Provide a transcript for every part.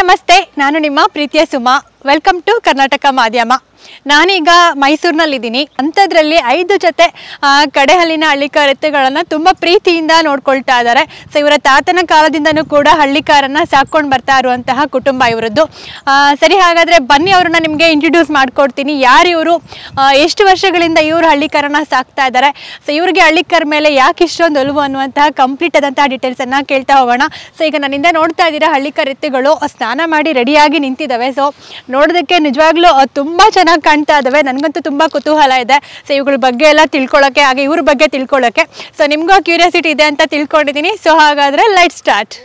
ನಮಸ್ತೆ, ನಾನು ನಿಮ್ಮ ಪ್ರೀತಿಯ ಸುಮಾ. ವೆಲ್ಕಮ್ ಟು ಕರ್ನಾಟಕ ಮಾಧ್ಯಮ. ನಾನೀಗ ಮೈಸೂರಿನಲ್ಲಿದ್ದೀನಿ. ಅಂಥದ್ರಲ್ಲಿ 5 ಜೊತೆ ಕಡೆಹಲ್ಲಿನ ಹಳ್ಳಿಕಾರ ಎತ್ತುಗಳನ್ನು ತುಂಬ ಪ್ರೀತಿಯಿಂದ ನೋಡ್ಕೊಳ್ತಾ ಇದ್ದಾರೆ. ಸೊ ಇವರ ತಾತನ ಕಾಲದಿಂದನೂ ಕೂಡ ಹಳ್ಳಿಕಾರನ್ನು ಸಾಕ್ಕೊಂಡು ಬರ್ತಾ ಇರುವಂತಹ ಕುಟುಂಬ ಇವರದ್ದು. ಸರಿ, ಹಾಗಾದರೆ ಬನ್ನಿ ಅವ್ರನ್ನ ನಿಮಗೆ ಇಂಟ್ರೊಡ್ಯೂಸ್ ಮಾಡಿಕೊಡ್ತೀನಿ. ಯಾರು ಇವರು, ಎಷ್ಟು ವರ್ಷಗಳಿಂದ ಇವರು ಹಳ್ಳಿಕಾರನ ಸಾಕ್ತಾ ಇದ್ದಾರೆ, ಸೊ ಇವ್ರಿಗೆ ಹಳ್ಳಿಕಾರ ಮೇಲೆ ಯಾಕೆ ಇಷ್ಟೊಂದು ಒಲವು ಅನ್ನುವಂತಹ ಕಂಪ್ಲೀಟ್ ಆದಂತಹ ಡೀಟೇಲ್ಸನ್ನು ಕೇಳ್ತಾ ಹೋಗೋಣ. ಸೊ ಈಗ ನನ್ನಿಂದ ನೋಡ್ತಾ ಇದ್ದೀರಾ ಹಳ್ಳಿಕಾರ ಎತ್ತುಗಳು ಸ್ನಾನ ಮಾಡಿ ರೆಡಿಯಾಗಿ ನಿಂತಿದ್ದಾವೆ. ಸೊ ನೋಡೋದಕ್ಕೆ ನಿಜವಾಗ್ಲೂ ತುಂಬ ಚೆನ್ನಾಗಿ ಕಾಣ್ತಾ ಇದ್ದಾವೆ. ನನಗಂತೂ ತುಂಬ ಕುತೂಹಲ ಇದೆ ಸೊ ಇವುಗಳ ಬಗ್ಗೆ ಎಲ್ಲ ತಿಳ್ಕೊಳ್ಳೋಕ್ಕೆ, ಹಾಗೆ ಇವ್ರ ಬಗ್ಗೆ ತಿಳ್ಕೊಳ್ಳೋಕ್ಕೆ. ಸೊ ನಿಮಗೂ ಕ್ಯೂರಿಯಾಸಿಟಿ ಇದೆ ಅಂತ ತಿಳ್ಕೊಂಡಿದ್ದೀನಿ. ಸೊ ಹಾಗಾದರೆ ಲೆಟ್ ಸ್ಟಾರ್ಟ್.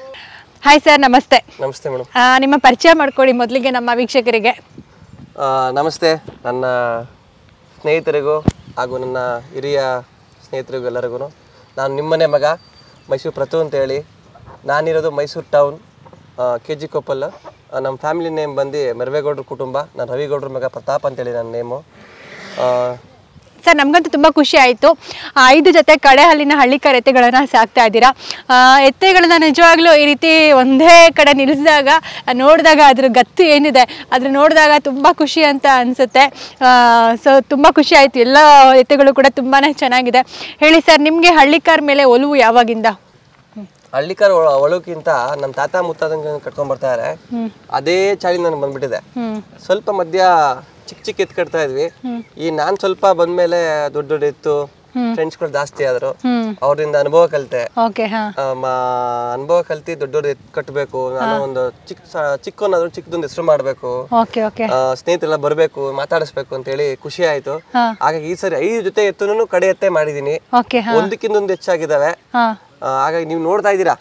ಹಾಯ್ ಸರ್, ನಮಸ್ತೆ. ನಮಸ್ತೆ ಮೇಡಮ್. ನಿಮ್ಮ ಪರಿಚಯ ಮಾಡ್ಕೊಡಿ ಮೊದಲಿಗೆ ನಮ್ಮ ವೀಕ್ಷಕರಿಗೆ. ನಮಸ್ತೆ, ನನ್ನ ಸ್ನೇಹಿತರಿಗೂ ಹಾಗೂ ನನ್ನ ಹಿರಿಯ ಸ್ನೇಹಿತರಿಗೂ ಎಲ್ಲರಿಗೂ ನಾನು ನಿಮ್ಮನೆ ಮಗ ಮೈಸೂರು ಪ್ರತು ಅಂತೇಳಿ. ನಾನಿರೋದು ಮೈಸೂರು ಟೌನ್, KG ಕೊಪ್ಪಲ್. ನಮ್ಮ ಫ್ಯಾಮಿಲಿ ನೇಮ್ ಬಂದು ಮೆರವೇಗೌಡ್ರ ಕುಟುಂಬ. ನಾನು ರವಿಗೌಡ್ರ ಮಗ ಪ್ರತಾಪ್ ಅಂತೇಳಿ ನನ್ನ ನೇಮು. ಸರ್, ನಮಗಂತೂ ತುಂಬ ಖುಷಿ ಆಯಿತು. 5 ಜೊತೆ ಕಡೆಹಲ್ಲಿನ ಹಳ್ಳಿಕಾರ ಎತ್ತುಗಳನ್ನು ಸಾಕ್ತಾ ಇದ್ದೀರಾ. ಎತ್ತುಗಳನ್ನ ನಿಜವಾಗ್ಲೂ ಈ ರೀತಿ ಒಂದೇ ಕಡೆ ನಿಲ್ಲಿಸಿದಾಗ ನೋಡಿದಾಗ ಅದ್ರ ಗತ್ತು ಏನಿದೆ ಅದ್ರ ನೋಡಿದಾಗ ತುಂಬ ಖುಷಿ ಅಂತ ಅನಿಸುತ್ತೆ. ಸೊ ತುಂಬ ಖುಷಿ ಆಯಿತು. ಎಲ್ಲ ಎತ್ತುಗಳು ಕೂಡ ತುಂಬಾ ಚೆನ್ನಾಗಿದೆ. ಹೇಳಿ ಸರ್, ನಿಮಗೆ ಹಳ್ಳಿಕಾರ ಮೇಲೆ ಒಲವು ಯಾವಾಗಿಂದ? ಹಳ್ಳಿಕಾರ ಒಳಗಿಂತ ನಮ್ಮ ತಾತ ಮುತ್ತಾದಂಗೆ ಕಟ್ಕೊಂಡ್ ಬರ್ತಾರೆ. ಅದೇ ಚಾಳಿ ನನಗೆ ಬಂದ್ಬಿಟ್ಟಿದೆ. ಸ್ವಲ್ಪ ಮಧ್ಯ ಚಿಕ್ಕ ಎತ್ತು ಕಟ್ತಾ ಇದ್ವಿ. ಈ ನಾನ್ ಸ್ವಲ್ಪ ಬಂದ್ಮೇಲೆ ದೊಡ್ಡ ಎತ್ತು ಫ್ರೆಂಡ್ಸ್ಗಳು ಜಾಸ್ತಿ ಆದ್ರು. ಅವ್ರಿಂದ ಅನುಭವ ಕಲಿತೆ. ಅನುಭವ ಕಲ್ತಿ ದೊಡ್ಡ ಎತ್ತು ಕಟ್ಟಬೇಕು, ನಾನು ಒಂದು ಚಿಕ್ಕವನಾದ್ರು ಚಿಕ್ಕದೊಂದು ಹೆಸರು ಮಾಡ್ಬೇಕು, ಸ್ನೇಹಿತರೆಲ್ಲ ಬರ್ಬೇಕು, ಮಾತಾಡಿಸ್ಬೇಕು ಅಂತ ಹೇಳಿ ಖುಷಿ ಆಯ್ತು. ಹಾಗಾಗಿ ಈ ಸರಿ 5 ಜೊತೆ ಎತ್ತುನು ಕಡೆ ಎತ್ತೆ ಮಾಡಿದೀನಿ. ಒಂದಕ್ಕಿಂತ ಹೆಚ್ಚಾಗಿದ್ದಾವೆ. ಹಾಗಾಗಿ ನೀವು ನೋಡ್ತಾ ಇದ್ದೀರಾ,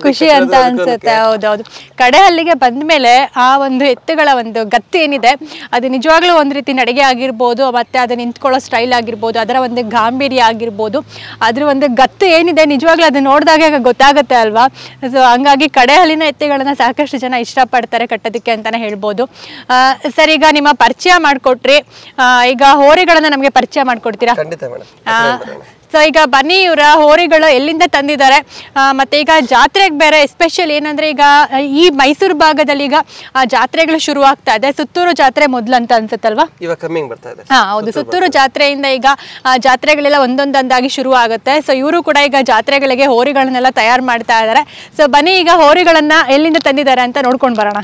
ಖುಷಿ ಅಂತ ಅನ್ಸುತ್ತೆ. ಹೌದೌದು, ಕಡೆಹಲ್ಲಿಗೆ ಬಂದ್ಮೇಲೆ ಆ ಒಂದು ಎತ್ತುಗಳ ಒಂದು ಗತ್ತು ಏನಿದೆ ಅದು ನಿಜವಾಗ್ಲೂ ಒಂದ್ ರೀತಿ ನಡಿಗೆ ಆಗಿರ್ಬೋದು, ಮತ್ತೆ ಅದು ನಿಂತ್ಕೊಳ್ಳೋ ಸ್ಟೈಲ್ ಆಗಿರ್ಬೋದು, ಅದರ ಒಂದು ಗಾಂಭೀರ್ಯ ಆಗಿರ್ಬೋದು, ಅದ್ರ ಒಂದು ಗತ್ತು ಏನಿದೆ ನಿಜವಾಗ್ಲೂ ಅದು ನೋಡಿದಾಗ ಗೊತ್ತಾಗುತ್ತೆ ಅಲ್ವಾ. ಸೊ ಹಂಗಾಗಿ ಕಡೆಹಲ್ಲಿನ ಎತ್ತುಗಳನ್ನ ಸಾಕಷ್ಟು ಜನ ಇಷ್ಟಪಡ್ತಾರೆ ಕಟ್ಟೋದಕ್ಕೆ ಅಂತಾನೆ ಹೇಳ್ಬೋದು. ಸರ್, ಈಗ ನಿಮ್ಮ ಪರಿಚಯ ಮಾಡಿಕೊಟ್ರಿ, ಈಗ ಹೋರಿಗಳನ್ನ ನಮಗೆ ಪರಿಚಯ ಮಾಡ್ಕೊಡ್ತೀರಾ? ಸೊ ಈಗ ಬನ್ನಿ, ಇವರ ಹೋರಿಗಳು ಎಲ್ಲಿಂದ ತಂದಿದ್ದಾರೆ, ಮತ್ತೆ ಈಗ ಜಾತ್ರೆಗೆ ಬೇರೆ ಎಸ್ಪೆಷಲ್ ಏನಂದ್ರೆ ಈಗ ಈ ಮೈಸೂರು ಭಾಗದಲ್ಲಿ ಈಗ ಜಾತ್ರೆಗಳು ಶುರು ಆಗ್ತಾ ಇದೆ. ಸುತ್ತೂರು ಜಾತ್ರೆ ಮೊದಲು ಅಂತ ಅನ್ಸುತ್ತಲ್ವಾ? ಹೌದು, ಸುತ್ತೂರು ಜಾತ್ರೆಯಿಂದ ಈಗ ಜಾತ್ರೆಗಳೆಲ್ಲ ಒಂದೊಂದಾಗಿ ಶುರು ಆಗುತ್ತೆ. ಸೊ ಇವರು ಕೂಡ ಈಗ ಜಾತ್ರೆಗಳಿಗೆ ಹೋರಿಗಳನ್ನೆಲ್ಲ ತಯಾರು ಮಾಡ್ತಾ ಇದ್ದಾರೆ. ಸೊ ಬನ್ನಿ, ಈಗ ಹೋರಿಗಳನ್ನ ಎಲ್ಲಿಂದ ತಂದಿದ್ದಾರೆ ಅಂತ ನೋಡ್ಕೊಂಡು ಬರೋಣ.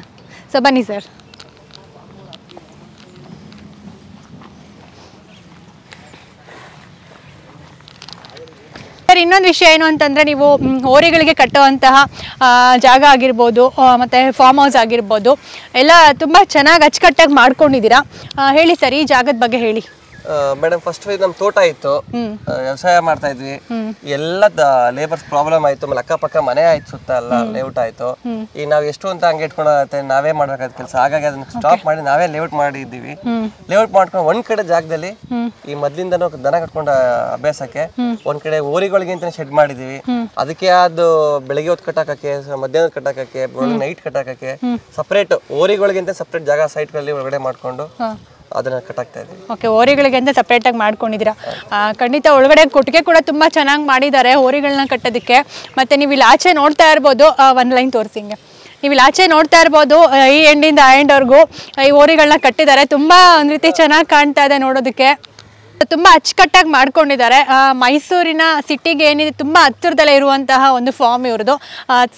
ಸೊ ಬನ್ನಿ ಸರ್. ಇನ್ನೊಂದು ವಿಷಯ ಏನು ಅಂತಂದ್ರೆ, ನೀವು ಹೋರಿಗಳಿಗೆ ಕಟ್ಟುವಂತಹ ಜಾಗ ಆಗಿರ್ಬೋದು, ಮತ್ತೆ ಫಾರ್ಮ್ ಹೌಸ್ ಆಗಿರ್ಬೋದು, ಎಲ್ಲ ತುಂಬಾ ಚೆನ್ನಾಗಿ ಅಚ್ಚುಕಟ್ಟಾಗಿ ಮಾಡ್ಕೊಂಡಿದ್ದೀರಾ. ಹೇಳಿ ಸರ್, ಈ ಜಾಗದ ಬಗ್ಗೆ ಹೇಳಿ. ಮೇಡಮ್, ಫಸ್ಟ್ ನಮ್ ತೋಟ ಇತ್ತು, ವ್ಯವಸಾಯ ಮಾಡ್ತಾ ಇದ್ವಿ. ಎಲ್ಲ ಲೇಬರ್ಸ್ ಪ್ರಾಬ್ಲಮ್ ಆಯ್ತು, ಆಮೇಲೆ ಅಕ್ಕಪಕ್ಕ ಮನೆ ಆಯ್ತು, ಸುತ್ತ ಎಲ್ಲ ಲೇಔಟ್ ಆಯ್ತು. ಈಗ ನಾವ್ ಎಷ್ಟು ಅಂತ ಹಂಗೆ ಇಟ್ಕೊಂಡಾಗತ್ತೆ, ನಾವೇ ಮಾಡ್ಬೇಕಾದ ಕೆಲಸ. ಹಾಗಾಗಿ ಅದನ್ನ ಸ್ಟಾಪ್ ಮಾಡಿ ನಾವೇ ಲೇಔಟ್ ಮಾಡಿದ್ದೀವಿ. ಲೇಔಟ್ ಮಾಡ್ಕೊಂಡು ಒಂದ್ ಕಡೆ ಜಾಗದಲ್ಲಿ ಈ ಮೊದ್ಲಿಂದನೂ ದನ ಕಟ್ಕೊಂಡ ಅಭ್ಯಾಸಕ್ಕೆ ಒಂದ್ ಕಡೆ ಹೋರಿಗಳಿಗೆ ಅಂತ ಶೆಡ್ ಮಾಡಿದೀವಿ. ಅದಕ್ಕೆ ಅದು ಬೆಳಿಗ್ಗೆ ಹೊತ್ತು ಕಟ್ಟಾಕಕ್ಕೆ, ಮಧ್ಯಾಹ್ನ ಕಟ್ಟಾಕಕ್ಕೆ, ನೈಟ್ ಕಟ್ಟಾಕಕ್ಕೆ ಸಪರೇಟ್ ಹೋರಿಗಳಿಗಿಂತ ಸಪರೇಟ್ ಜಾಗ ಸೈಟ್ ಗಳಲ್ಲಿ ಒಳಗಡೆ ಮಾಡ್ಕೊಂಡು ಅದನ್ನ ಕಟ್ಟಾಕ್ತಾ ಇದ್ದೀವಿ. ಓಕೆ, ಹೋರಿಗಳಿಗೆ ಅಂತ ಸಪ್ರೇಟ್ ಆಗಿ ಮಾಡ್ಕೊಂಡಿದ್ದೀರಾ. ಖಂಡಿತ ಒಳಗಡೆ ಕೊಟ್ಟಿಗೆ ಕೂಡ ತುಂಬಾ ಚೆನ್ನಾಗಿ ಮಾಡಿದ್ದಾರೆ ಹೋರಿಗಳನ್ನ ಕಟ್ಟೋದಕ್ಕೆ. ಮತ್ತೆ ನೀವು ಇಲ್ಲಿ ಆಚೆ ನೋಡ್ತಾ ಇರ್ಬೋದು, ಒಂದು ಲೈನ್ ತೋರಿಸಿಂಗೆ ನೀವು ಇಲ್ಲಿ ಆಚೆ ನೋಡ್ತಾ ಇರ್ಬೋದು, ಈ ಎಂಡಿಂದ ಆ ಎಂಡ್ವರೆಗೂ ಈ ಹೋರಿಗಳನ್ನ ಕಟ್ಟಿದ್ದಾರೆ. ತುಂಬಾ ಒಂದ್ ರೀತಿ ಚೆನ್ನಾಗಿ ಕಾಣ್ತಾ ಇದೆ ನೋಡೋದಕ್ಕೆ. ತುಂಬಾ ಅಚ್ಚುಕಟ್ಟಾಗಿ ಮಾಡ್ಕೊಂಡಿದ್ದಾರೆ. ಮೈಸೂರಿನ ಸಿಟಿಗೆ ಏನಿದೆ ತುಂಬಾ ಹತ್ತಿರದಲ್ಲೇ ಇರುವಂತಹ ಒಂದು ಫಾರ್ಮ್ ಇವ್ರದ್ದು.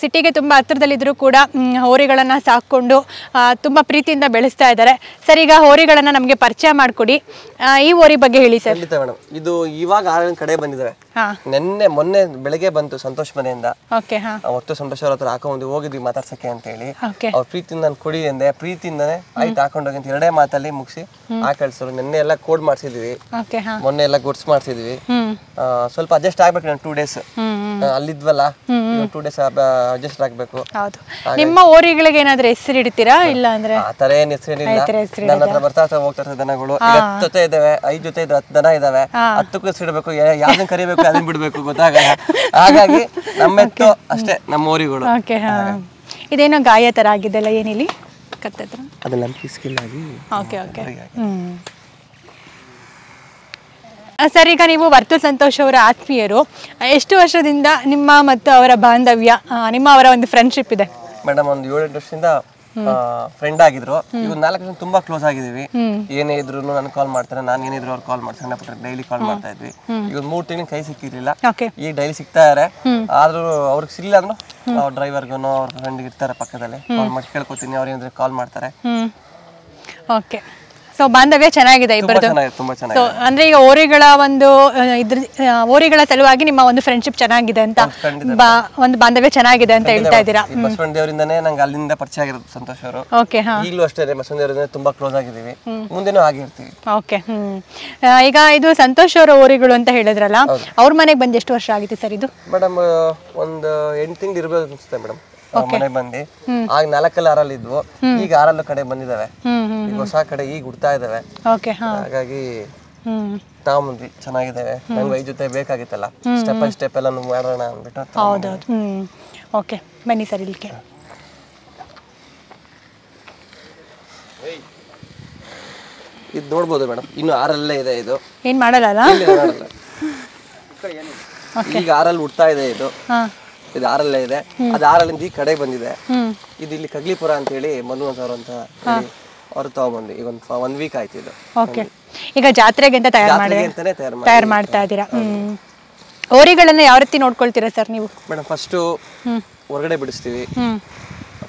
ಸಿಟಿಗೆ ತುಂಬಾ ಹತ್ತಿರದಲ್ಲಿದ್ರು ಕೂಡ ಹೋರಿಗಳನ್ನ ಸಾಕೊಂಡು ತುಂಬಾ ಪ್ರೀತಿಯಿಂದ ಬೆಳೆಸ್ತಾ ಇದ್ದಾರೆ. ಸರ್, ಈಗ ಹೋರಿಗಳನ್ನ ನಮಗೆ ಪರಿಚಯ ಮಾಡಿಕೊಡಿ. ಈ ಹೋರಿ ಬಗ್ಗೆ ಹೇಳಿ ಸರ್. ಖಂಡಿತ ಮೇಡಮ್, ಇದು ಇವಾಗ ಕಡೆ ಬಂದಿದ್ದಾರೆ. ಮೊನ್ನೆ ಬೆಳಗ್ಗೆ ಬಂತು ಸಂತೋಷ್ ಮನೆಯಿಂದ. ಅವತ್ತು ಸಂತೋಷ್ ಅವ್ರ ಹತ್ರ ಹಾಕೊಂಡು ಹೋಗಿದ್ವಿ ಮಾತಾಡ್ಸಕ್ಕೆ ಅಂತ ಹೇಳಿ. ಅವ್ರ ಪ್ರೀತಿಯಿಂದ ನಾನು ಕೊಡಿ ಅಂದೆ, ಪ್ರೀತಿಯಿಂದಾನೆ ಆಯ್ತು ಹಾಕೊಂಡೋಗಿ ಅಂತ 2 ಮಾತಲ್ಲಿ ಮುಗಿಸಿ ಕಳ್ಸೋರು. ನಿನ್ನೆ ಎಲ್ಲ ಕೋಡ್ ಮಾಡ್ಸಿದ್ವಿ, ಮೊನ್ನೆ ಎಲ್ಲ ಗುಡ್ಸ್ ಮಾಡ್ಸಿದ್ವಿ. ಸ್ವಲ್ಪ ಅಡ್ಜಸ್ಟ್ ಆಗ್ಬೇಕು. ನಾನು 2 ಡೇಸ್ ಅಲ್ಲಿದ್ವಲ್ಲ, 2 ಡೇಸ್ ಅಡ್ಜಸ್ಟ್ ಆಗ್ಬೇಕು. ನಿಮ್ಮ ಹೋರಿಗಳಿಗೆ ಏನಾದ್ರೂ ಹೆಸರು ಇಡ್ತೀರಾ? ಇಲ್ಲ ಅಂದ್ರೆ ಆತರ ಏನ್ ಹೆಸರೇನಿಲ್ಲ. ನನ್ನ ಹತ್ರ ಬರ್ತಾ ಹೋಗ್ತಾ ದನಗಳು 10 ಜೊತೆ ಇದಾವೆ, 5 ಜೊತೆ 10 ದನ ಇದಾವೆ. 10ಕ್ಕೂ ಹೆಸರು ಇಡಬೇಕು, ಯಾವ್ದನ್ನ ಕರಿಬೇಕು ಅದನ್ನ ಬಿಡ್ಬೇಕು ಗೊತ್ತಾಗಲ್ಲ. ಹಾಗಾಗಿ ನಮ್ಮೆತ್ತು ಅಷ್ಟೇ ನಮ್ಮ ಹೋರಿಗಳು. ಇದೇನೋ ಗಾಯ ತರ ಆಗಿದೆಲ್ಲ, ಏನಿಲ್ಲಿ ಕತ್ತತ್ರ ಅದೆಲ್ಲ ಸ್ಕಿಲ್ ಆಗಿ. ಸರ್, ಈಗ ನೀವು ವರ್ತೂರ್ ಸಂತೋಷ್ ಅವರ ಆತ್ಮೀಯರು, ಎಷ್ಟು ವರ್ಷದಿಂದ ನಿಮ್ಮ ಮತ್ತು ಅವರ ಬಾಂಧವ್ಯ, ನಿಮ್ಮ ಅವರ ಒಂದು ಫ್ರೆಂಡ್ಶಿಪ್ ಇದೆ? ಮೇಡಮ್ ಒಂದು 7-8 ವರ್ಷದಿಂದ ಫ್ರೆಂಡ್ ಆಗಿದ್ರು. ಈಗ 4 ವರ್ಷ ತುಂಬಾ ಕ್ಲೋಸ್ ಆಗಿದೀವಿ. ಏನೇ ಇದ್ರು ನನ್ ಕಾಲ್ ಮಾಡ್ತಾರೆ, ನಾನು ಏನಿದ್ರು ಅವ್ರು ಕಾಲ್ ಮಾಡ್ತಾರೆ, ಡೈಲಿ ಕಾಲ್ ಮಾಡ್ತಾ ಇದ್ವಿ. ಈಗ 3 ತಿಂಗಳು ಕೈ ಸಿಕ್ಕಿರ್ಲಿಲ್ಲ, ಈಗ ಡೈಲಿ ಸಿಗ್ತಾ ಇದಾರೆ. ಆದ್ರೂ ಅವ್ರಿಗೆ ಸಿಗ್ಲಿಲ್ಲ ಅಂದ್ರು ಅವ್ರ ಡ್ರೈವರ್ಗೂ ಅವ್ರ ಫ್ರೆಂಡ್ ಇರ್ತಾರೆ ಪಕ್ಕದಲ್ಲಿ, ಕಾಲ್ ಮಾಡಿ ಕೇಳ್ಕೊತೀನಿ, ಅವ್ರು ಏನಾದ್ರೆ ಕಾಲ್ ಮಾಡ್ತಾರೆ. ಓಕೆ, ಸೊ ಬಾಂಧವ್ಯ ಚೆನ್ನಾಗಿದೆ ಇಬ್ಬರದು. ತುಂಬಾ ಚೆನ್ನಾಗಿದೆ. ಅಂದ್ರೆ ಈಗ ಓರಿಗಳ ಒಂದು ಓರಿಗಳ ಸಲುವಾಗಿ ನಿಮ್ಮ ಒಂದು ಫ್ರೆಂಡ್ಶಿಪ್ ಚೆನ್ನಾಗಿದೆ ಅಂತ, ಒಂದು ಬಾಂಧವ್ಯ ಚೆನ್ನಾಗಿದೆ ಅಂತ ಹೇಳ್ತಾ ಇದ್ದೀರಾ. ಬಸವಣ್ಣ ದೇವರಿಂದಾನೇ ನಂಗೆ ಅಲ್ಲಿಂದ ಪರಿಚಯ ಆಗಿರೋದು ಸಂತೋಷ್ ಅವರು. ಓಕೆ, ಈಗಲೂ ಅಷ್ಟೇ ಬಸವಣ್ಣ ದೇವರಿಂದ ತುಂಬಾ ಕ್ಲೋಸ್ ಆಗಿದ್ದೀವಿ, ಮುಂದೆನೂ ಆಗಿರ್ತೀವಿ. ಓಕೆ, ಈಗ ಇದು ಸಂತೋಷ್ ಅವರ ಓರಿಗಳು ಅಂತ ಹೇಳಿದ್ರಲ್ಲ, ಅವ್ರ ಮನೆಗೆ ಬಂದು ಎಷ್ಟು ವರ್ಷ ಆಗಿತ್ತು ಸರ್ ಇದು? ಮೇಡಮ್ ಒಂದು 8 ತಿಂಗಳು ಇರ್ಬೋದು ಅನ್ಸುತ್ತೆ ಮೇಡಮ್. ಮನೆ ಬಂದು ಆಗ 4-6 ಇದ್ವು, ಈಗ 6 ಕಡೆ ಬಂದಿದಾವೆ. ಈಗ ಹೊಸ ಕಡೆ ಈಗ ಹುಡ್ತಾ ಇದಾವೆ. ಹಾಗಾಗಿ ತಗೊಂಬಂದ್ವಿ, ಚೆನ್ನಾಗಿದ್ದಾವೆ. ನಂಗೆ ಈ ಜೊತೆ ಬೇಕಾಗಿತ್ತಲ್ಲ, ಸ್ಟೆಪ್ ಬೈ ಸ್ಟೆಪ್ ಎಲ್ಲ ಮಾಡೋಣ ಅಂದ್ಬಿಟ್ಟು. ಹೌದೌದು. ಓಕೆ, ಬನ್ನಿ ಸರ್ ಇಲ್ಲಿಗೆ. ಇದು ನೋಡ್ಬೋದು ಮೇಡಮ್, ಇನ್ನು 6 ಇದೆ. ಇದು ಏನ್ ಮಾಡಲ್ಲ, ಈಗ 6 ಹುಡ್ತಾ ಇದೆ. ಇದು 6 ಇದೆ. ಅದು 6 ಈ ಕಡೆ ಬಂದಿದೆ. ಇದು ಇಲ್ಲಿ ಕಗ್ಲಿಪುರ ಅಂತ ಹೇಳಿ ಮನು ಸರ್ ಅಂತ ಅವ್ರು ತಗೊಂಡ್ಬಂದ್ವಿ. ಈಗ 1 ವೀಕ್ ಆಯ್ತು ಇದು. ಓಕೆ, ಈಗ ಜಾತ್ರೆಗೆ ಅಂತ ತಯಾರು ಮಾಡ್ತಾ ಇದ್ದೀರಾ. ಓರಿಗಳನ್ನ ಯಾವ ರೀತಿ ನೋಡ್ಕೊಳ್ತೀರಾ ಸರ್ ನೀವು? ಮೇಡಮ್ ಫಸ್ಟ್ ಹೊರಗಡೆ ಬಿಡಿಸ್ತೀವಿ,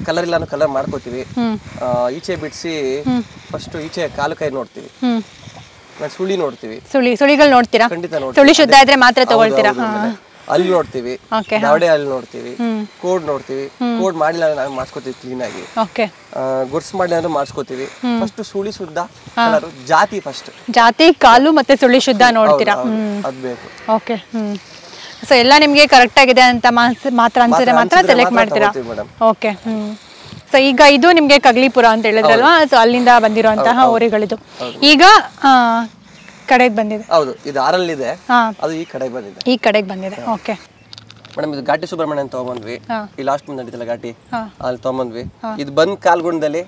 ಕಲರ್ ಇಲ್ಲ ಕಲರ್ ಮಾಡ್ಕೋತೀವಿ. ಈಚೆ ಬಿಡಿಸಿ ಫಸ್ಟ್ ಈಚೆ ಕಾಲು ಕೈ ನೋಡ್ತೀವಿ, ಸುಳಿ ನೋಡ್ತೀವಿ. ಸುಳಿಗಳು ನೋಡ್ತೀರಾ? ಖಂಡಿತ ನೋಡ್ತೀವಿ. ಸುಳಿ ಶುದ್ಧ ಇದ್ರೆ ಮಾತ್ರ ತಗೊಳ್ತೀರಾ? ಅಲ್ಲಿ ನೋಡ್ತೀವಿ, ದಾವಡೆ ಅಲ್ಲಿ ನೋಡ್ತೀವಿ, ಕೋಡ್ ನೋಡ್ತೀವಿ. ಕೋಡ್ ಮಾಡಿಲ್ಲ ನಾವು ಮಾಡಿಸ್ಕೋತೀವಿ ಕ್ಲೀನ್ ಆಗಿ. ಗುಡ್ಸ್ ಮಾಡಿಲ್ಲ ಅಂದ್ರೆ ಮಾಡಿಸ್ಕೋತೀವಿ. ಫಸ್ಟ್ ಸುಳಿ ಶುದ್ಧ, ಜಾತಿ ಫಸ್ಟ್ ಜಾತಿ, ಕಾಲು ಮತ್ತೆ ಸುಳಿ ಶುದ್ಧ ನೋಡ್ತೀರಾ? ಅದ್ ಬೇಕು. ಓಕೆ, ಸೊ ಎಲ್ಲ ನಿಮ್ಗೆ ಕರೆಕ್ಟ್ ಆಗಿದೆ ಅಂತ ಮಾತ್ರ ಅನ್ಸಿದ್ರೆ ಮಾತ್ರ ಸೆಲೆಕ್ಟ್ ಮಾಡ್ತೀರಾ? ಓಕೆ, ಸೊ ಈಗ ಇದು ನಿಮ್ಗೆ ಕಗ್ಲಿಪುರ ಅಂತ ಹೇಳಿದ್ರಲ್ವಾ, ಸೊ ಅಲ್ಲಿಂದ ಬಂದಿರುವಂತಹ ಓರಿಗಳಿದು ಈಗ ಕಡೆಗೆ ಬಂದಿದೆ. ಹೌದು, ಇದು 6 ಇದೆ, ಅದು ಈ ಕಡೆಗೆ ಬಂದಿದೆ. ಈ ಕಡೆಗೆ ಬಂದಿದೆ. ಓಕೆ ಮೇಡಮ್, ಇದು ಘಾಟಿ ಸುಬ್ರಹ್ಮಣ್ಯ ತಗೊಂಡ್ಬಂದ್ವಿ. ಈ ಲಾಸ್ಟ್ ಮಂತ್ ನಡೀತಲ್ಲ ಘಾಟಿ, ಅಲ್ಲಿ ತಗೊಂಡ್ಬಂದ್ವಿ. ಇದು ಬಂದ್ ಕಾಲ್ಗುಣದಲ್ಲಿ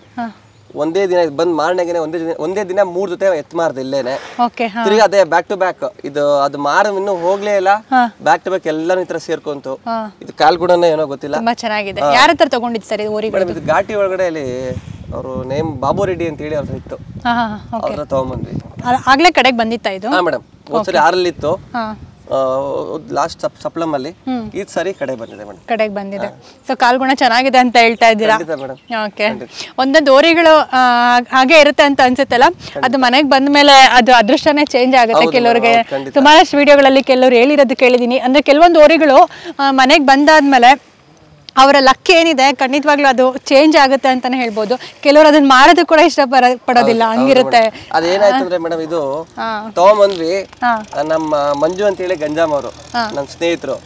ಒಂದೇ ದಿನ ಬಂದ್ ಮಾರನೆಗೆನೆ ಒಂದೇ ದಿನ 3 ಜೊತೆ ಎತ್ ಮಾರ್ದ ಇಲ್ಲೇನೆ. ತಿರ್ಗಿ ಅದೇ ಬ್ಯಾಕ್ ಟು ಬ್ಯಾಕ್. ಇದು ಅದು ಮಾರ ಇನ್ನೂ ಹೋಗ್ಲೇ ಇಲ್ಲ, ಬ್ಯಾಕ್ ಟು ಬ್ಯಾಕ್ ಎಲ್ಲಾನು ಈ ತರ ಸೇರ್ಕೊಂತು. ಇದು ಕಾಲ್ಗುಣನೇ ಏನೋ ಗೊತ್ತಿಲ್ಲ, ತುಂಬಾ ಚೆನ್ನಾಗಿದೆ. ಯಾರ ಹತ್ರ ತಗೊಂಡಿದ್ದು ಸರ್ ಇದು ಓರಿಗಳು? ಇದು ಘಾಟಿ ಒಳಗಡೆ ಅಲ್ಲಿ ಅವರು ನೇಮ್ ಬಾಬು ರೆಡ್ಡಿ ಅಂತ ಹೇಳಿ ಅವ್ರ ಇತ್ತು, ಅವ್ರ ತಗೊಂಡ್ಬಂದ್ವಿ. ಆಗ್ಲೇ ಕಡೆಗೆ ಬಂದಿತ್ತಾ ಇದು? ಹಾ ಮೇಡಮ್, ಒಂದ್ಸರಿ 6 ಇತ್ತು, ಲಾಸ್ಟ್ ಸಪ್ಲಮ್ ಅಲ್ಲಿ. ಈ ಸಾರಿ ಕಡೆ ಬಂದಿದೆ ಮೇಡಮ್. ಕಡೆಗೆ ಬಂದಿದೆ. ಸೊ ಕಾಲ್ಗುಣ ಚೆನ್ನಾಗಿದೆ ಅಂತ ಹೇಳ್ತಾ ಇದ್ದೀರಾ? ಓಕೆ, ಒಂದೊಂದು ಓರಿಗಳು ಹಾಗೆ ಇರುತ್ತೆ ಅಂತ ಅನ್ಸುತ್ತಲ್ಲ, ಅದು ಮನೆಗೆ ಬಂದ ಮೇಲೆ ಅದು ಅದೃಷ್ಟನೇ ಚೇಂಜ್ ಆಗುತ್ತೆ. ಕೆಲವರಿಗೆ ಸುಮಾರಷ್ಟು ವಿಡಿಯೋಗಳಲ್ಲಿ ಕೆಲವರು ಹೇಳಿರೋದು ಕೇಳಿದೀನಿ. ಅಂದ್ರೆ ಕೆಲವೊಂದು ಓರಿಗಳು ಮನೆಗೆ ಬಂದಾದ್ಮೇಲೆ ಅವರ ಲಕ್ ಏನಿದೆ ಖಂಡಿತವಾಗ್ಲೂ ಅದು ಚೇಂಜ್ ಆಗುತ್ತೆ ಅಂತಾನೆ ಹೇಳ್ಬೋದು. ಕೆಲವರು ಅದನ್ನ ಮಾರೋದು ಕೂಡ ಇಷ್ಟ ಪಡೋದಿಲ್ಲ, ಹಂಗಿರುತ್ತೆ. ಅದೇನಾಯ್ತಂದ್ರೆ ಮೇಡಮ್, ಇದು ತಗೊಂಬಂದ್ವಿ. ನಮ್ಮ ಮಂಜು ಅಂತ ಹೇಳಿ ಗಂಜಾಮ್ ಅವರು ನಮ್ಮ ಸ್ನೇಹಿತರು,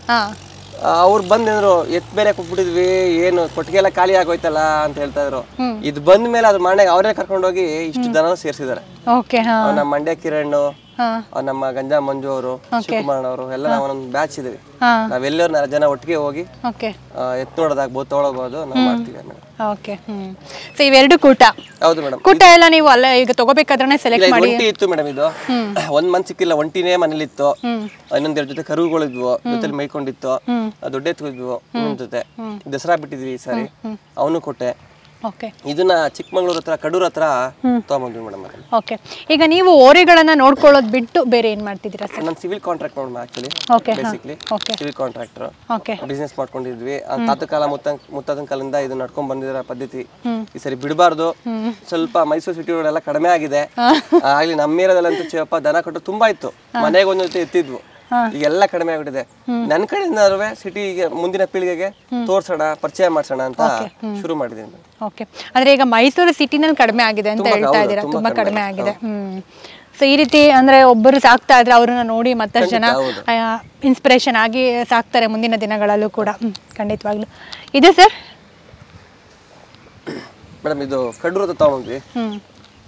ಅವ್ರು ಬಂದ್ರು ಎತ್ ಬೇರೆ ಕೊಟ್ಬಿಟ್ಟಿದ್ವಿ, ಏನು ಕೊಟ್ಟಿಗೆ ಎಲ್ಲ ಖಾಲಿ ಆಗೋಯ್ತಲ್ಲ ಅಂತ ಹೇಳ್ತಾ ಇದ್ರು. ಇದು ಬಂದ ಮೇಲೆ ಅದ್ರ ಮನೆಗೆ ಅವರೇ ಕರ್ಕೊಂಡೋಗಿ ಇಷ್ಟು ದನ ಸೇರ್ಸಿದಾರೆ. ನಮ್ಮ ಮಂಡ್ಯ ಕಿರಣ್, ನಮ್ಮ ಗಂಜಾ ಮಂಜು ಅವರು, ಶಿವಕುಮಾರ್ ಅವರು ಎಲ್ಲ ನಾವು ಒಂದೊಂದು ಬ್ಯಾಚ್ ಇದೀವಿ. ನಾವೆಲ್ಲರೂ 4 ಜನ ಒಟ್ಟಿಗೆ ಹೋಗಿ ಎತ್ ನೋಡೋದಾಗ್ಬೋದು, ತಗೊಳ್ಬಹುದು, ನಾವು ಮಾಡ್ತೀವಿ. ಓಕೆ, ಸೊ ಇವೆರಡು ಕೂಟ. ಹೌದು ಮೇಡಮ್. ಕೂಟ ಎಲ್ಲ ನೀವು ಅಲ್ಲ ಈಗ ತಗೋಬೇಕಾದ್ರೆ ಸೆಲೆಕ್ಟ್ ಮಾಡಿ? ಒಂಟಿ ಇತ್ತು ಮೇಡಮ್, ಇದು 1 ಮಂತ್ ಸಿಕ್ಕಿಲ್ಲ. ಒಂಟಿನೇ ಮನೇಲಿ ಇತ್ತು, ಇನ್ನೊಂದ್ 2 ಜೊತೆ ಕರುಗಳು ಇದ್ವು, ಜೊತೆ ಮೇಯ್ಕೊಂಡಿತ್ತು, ದೊಡ್ಡ ಎತ್ತಿದ್ವು. ಇನ್ನೊಂದ್ ಜೊತೆ ದಸರಾ ಬಿಟ್ಟಿದ್ವಿ ಈ ಸಾರಿ, ಅವನು ಕೊಟ್ಟೆ. ಇದನ್ನ ಚಿಕ್ಕಮಂಗ್ಳೂರ್ ಹತ್ರ ಕಡೂರ್ ಹತ್ರ ತಗೊಂಡ್ಬಂದ್ವಿ ಮೇಡಮ್. ಓಕೆ, ಈಗ ನೀವು ಓರಿಗಳನ್ನ ನೋಡ್ಕೊಳ್ಳೋದು ಬಿಟ್ಟು ಬೇರೆ ಏನ್ ಮಾಡ್ತಿದ್ದೀರಾ ಸರ್? ನಾನು ಸಿವಿಲ್ ಕಾಂಟ್ರಾಕ್ಟ್ ಮಾಡೋಣ actually, basically civil contractor. Business ಮಾಡ್ಕೊಂಡಿದ್ವಿ. ತಾತ ಕಾಲ ಮುತ್ತಾತನ ಕಾಲದಿಂದ ಇದು ನಡ್ಕೊಂಡ್ ಬಂದಿರೋ ಪದ್ಧತಿ. ಈ ಸರಿ ಬಿಡಬಾರ್ದು. ಸ್ವಲ್ಪ ಮೈಸೂರು ಸಿಟಿ ಒಳಗೆಲ್ಲ ಕಡಿಮೆ ಆಗಿದೆ. ಆಗ್ಲಿ ನಮ್ಮ ಏರಿಯಾದಲ್ಲಂತೂ ಚಿವಪ್ಪ ದನ ಕಟ್ಟು ತುಂಬಾ ಇತ್ತು, ಮನೆಗೆ ಒಂದ್ ಜೊತೆ ಎತ್ತಿದ್ವು. ಈಗೆಲ್ಲ ಕಡಿಮೆ ಆಗ್ಬಿಟ್ಟಿದೆ. ನನ್ನ ಕಡೆಯಿಂದ ಸಿಟಿಗೆ ಮುಂದಿನ ಪೀಳಿಗೆಗೆ ತೋರ್ಸೋಣ, ಪರಿಚಯ ಮಾಡ್ಸೋಣ ಅಂತ ಶುರು ಮಾಡಿದೀನಿ. ಓಕೆ, ಅಂದ್ರೆ ಈಗ ಮೈಸೂರು ಸಿಟಿನಲ್ಲಿ ಕಡಿಮೆ ಆಗಿದೆ ಅಂತ ಹೇಳ್ತಾ ಇದ್ದೀರಾ? ತುಂಬಾ ಕಡಿಮೆ ಆಗಿದೆ. ಸೊ ಈ ರೀತಿ ಅಂದ್ರೆ ಒಬ್ಬರು ಸಾಕ್ತಾ ಇದ್ರೆ ಅವ್ರನ್ನ ನೋಡಿ ಮತ್ತಷ್ಟು ಜನ ಇನ್ಸ್ಪಿರೇಷನ್ ಆಗಿ ಸಾಕ್ತಾರೆ ಮುಂದಿನ ದಿನಗಳಲ್ಲೂ ಕೂಡ. ಖಂಡಿತವಾಗ್ಲು. ಇದೆ ಸರ್ ಮೇಡಮ್, ಇದು ಕಡೂರು ಹತ್ರ ತಗೊಂಡ್ವಿ.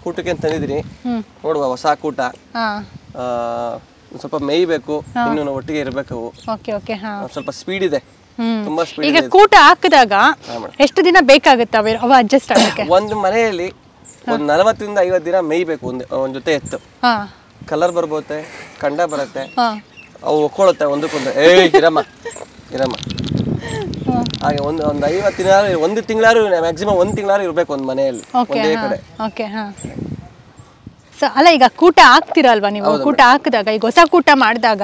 ಕೂಟಕ್ಕೆ ಅಂತ ತಂದಿದ್ದೀನಿ, ನೋಡುವ ಹೊಸ ಕೂಟ. ಸ್ವಲ್ಪ ಮೇಯ್ಬೇಕು, ಇನ್ನು ಒಟ್ಟಿಗೆ ಇರಬೇಕು. ಸ್ವಲ್ಪ ಸ್ಪೀಡ್ ಇದೆ, ತುಂಬಾ ಸ್ಪೀಡ್. ಈಗ ಕೂಟ ಹಾಕಿದಾಗ ಎಷ್ಟು ದಿನ ಬೇಕಾಗುತ್ತೆ ಅವ ಅಡ್ಜಸ್ಟ್ ಆಗಕ್ಕೆ? ಒಂದು ಮನೆಯಲ್ಲಿ ಒಂದು 40 ರಿಂದ 50 ದಿನ ಮೇಯ್ಬೇಕು ಒಂದ್ ಜೊತೆ ಎತ್ತು. ಕಲರ್ ಬರ್ಬೋತೆ, ಕಂಡ ಬರುತ್ತೆ, ಹಾ ಅವು ಒಕ್ಕೊಳ್ಳುತ್ತೆ ಒಂದಕ್ಕೊಂದು. ಇರಮ್ಮ ಹಾಗೆ ಒಂದು 50 ದಿನ, 1 ತಿಂಗಳಾರು ಮ್ಯಾಕ್ಸಿಮಮ್ 1 ತಿಂಗಳಾರು ಇರ್ಬೇಕು ಒಂದು ಮನೆಯಲ್ಲಿ ಒಂದೇ ಕಡೆ. ಓಕೆ ಹಾ. ಸೊ ಅಲ್ಲ, ಈಗ ಕೂಟ ಹಾಕ್ತಿರಲ್ವಾ ನೀವು? ಕೂಟ ಹಾಕಿದಾಗ ಈಗ ಹೊಸ ಕೂಟ ಮಾಡಿದಾಗ